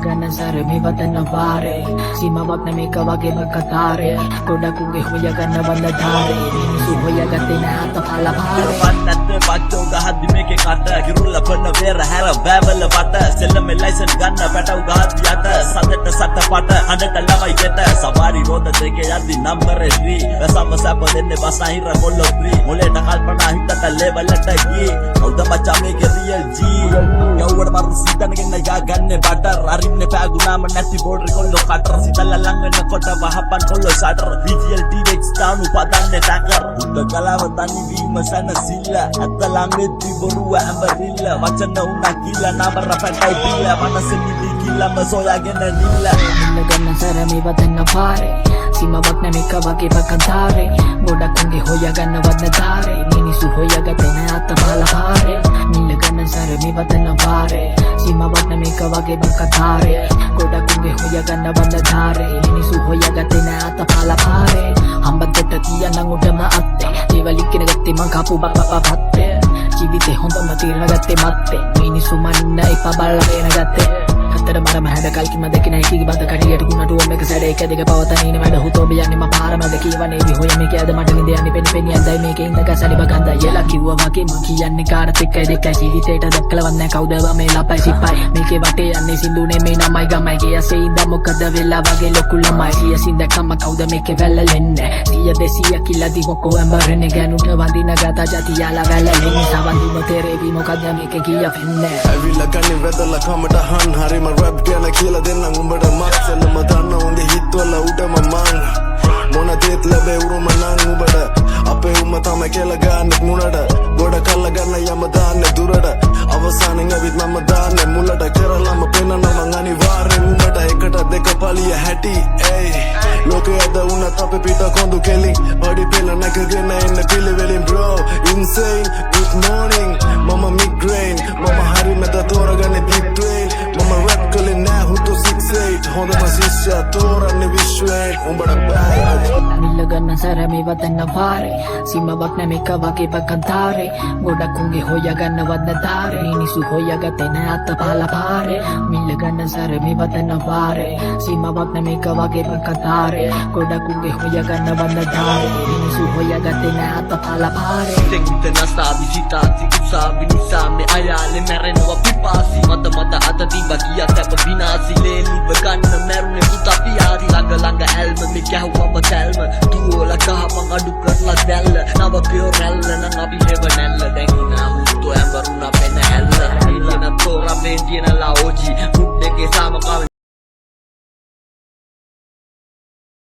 ගන්න සැර මෙවතන වාරේ සීමාවක් නැමේක වගේම කතාරේ ගොඩක් උගේ හොය ගන්න වඳ ධාරේ මිනිසු හොයගත්තේ නැත පළපාරේ වන්නත් බච්චෝ ගහද්දි මේකේ කට කිරුල්ල පන්න වේර හැර බෑවල වට සෙල්ලම ලයිසන් ගන්න පැටව ගහද්දි යට සතට සට පට හඬට ළමයි ගෙට සවාරි රෝද දෙකේ යද්දි නම්බර 3 වැසම සැප දෙන්නේ බසහිර කොල්ලෝ ප්‍රී මොලේට කල්පනා හිතට ලෙවලට ගියේ කවුද මචං මේකේ රියල් ජී යවුවට මරු සිතනගෙන යා ගන්නේ බටර් අරින්නේ පෑගුණාම නැති බෝඩර් කොල්ලෝ කටර සිතල්ල ලං වෙනකොට වහපන් කොල්ලෝ ෂටර් BTL DX තානු පදන්නේ ටැකර් බුද්ධ කලාව තනි වීම සනසිල්ල අත ළඟෙද්දි බොරුව ඇඹරිල්ල වචන උනා කියලා නබර පැටයි පිල්ල මනසෙ නිදි කිල්ලම සොයාගෙන නිල්ල ගන්න සැර මෙවතන වාරේ සීමාවක් නැමේක වගේම කතාරේ ගොඩක් උගේ හොය ගන්න වඳ ධාරේ මිනිසු හොයගත්තේ නැත පළපාරේ ගන්න සැර මෙවතන වාරේ සීමාවක් නැමේක වගේම කතාරේ ගොඩක් උගේ හොය ගන්න වඳ ධාරේ මිනිසු හොයගත්තේ නැත පළපාරේ හම්බෙට කියනන් උඩම අත්තේ දේවල් ඉගෙන ගත්තේ මං කපු බප්පපත්තේ ජීවිතේ හොඳම තීරණ ගත්තේ මත්තේ මිනිසු මනින්න එපා බලලා වෙන ගත්තේ අතර මරම හැද කල්කිම දෙකින එකී බඳ කඩියට ගුණට ඕම එක සැඩ එක දෙක පවතනින වැඩ හුතෝ බියන්නේ මම පාරම දෙකීවනේ විහොය මේක ඇද මට නිද යන්නේ පෙනි පෙනි ඇඳයි මේකේ ඉඳ කසලි බගන්ද යලා කිව්වා වගේ මං කියන්නේ කාටත් එකයි දෙකයි ජීවිතේට දැක්කලවන්නේ කවුද මේ ලපයි සිපයි මේකේ වටේ යන්නේ සින්දුනේ මේ නමයි ගමයි ගියසේ ඉඳ මොකද වෙලා වගේ ලොකු ළමයි සියසින් දැක්කම කවුද මේකේ වැල්ලෙන්නේ 100 200 කිල්ල දි මොකෝ ඇඹරන්නේ ගෑනුට වඳින ගත ජති යාලා වැල්ලෙන්නේ සවන්දිම තෙරේවි මොකද මේකේ කිය වෙන්නේ ඇවිල්ලා කන්නේ වැදලා කමට හන් හරිම රැප් ගැන කියලා දෙන්නම් උඹට මත් සෙල්ලම දන්න උන්ගේ හිතවල උඩම මං මොන දේත් ලැබේ උරුම නං උඹට අපේ උම්ම තමයි කියලා ගන්නෙත් මුණට ගොඩ කල්ල ගන්න යම දාන්නේ දුරට අවසානෙන් ඇවිත් මම දාන්නේ මුලට කරලම පෙන්නන මං අනිවාර්යෙන් උඹට එකට දෙක පලිය හැටි ඒයි ලෝකේ ඇද උනත් අපේ පිට කොඳු කෙලින් බඩි පෙළ නැකගෙන එන්න පිළිවෙලින් bro insane good morning මම migraine මම හරි මැද තෝරගන්නේ deep brain මම rap කලේ නෑ හුතු 68 හොඳම ශිෂ්‍යයා තෝරන්නේ විශ්වයෙන් උඹට බෑ ගන්න සැර මෙවතන වාරේ සීමාවක් නැමේක වගේම කතාරේ ගොඩක් උගේ හොය ගන්න වඳ ධාරේ මිනිසු හොයගත්තේ නැත පළපාරේ ගන්න සැර මෙවතන වාරේ සීමාවක් නැමේක වගේම කතාරේ ගොඩක් උගේ හොය ගන්න වඳ ධාරේ මිනිසු හොයගත්තේ නැත පළපාරේ තෙන්ත නසා විසිතා තිකුසා විනිසාමේ අයාලේ මැරෙනවා පිපාසි මත මත අත තිබ්බා කියක් අප විනාසි ලේලිව ගන්න මැරුනේ පුතා පියාරි ළඟ ළඟ ඇල්ම මේ ගැහුවම තැල්ම දුවලා ගහ මං අඩු කරලා දැල්ල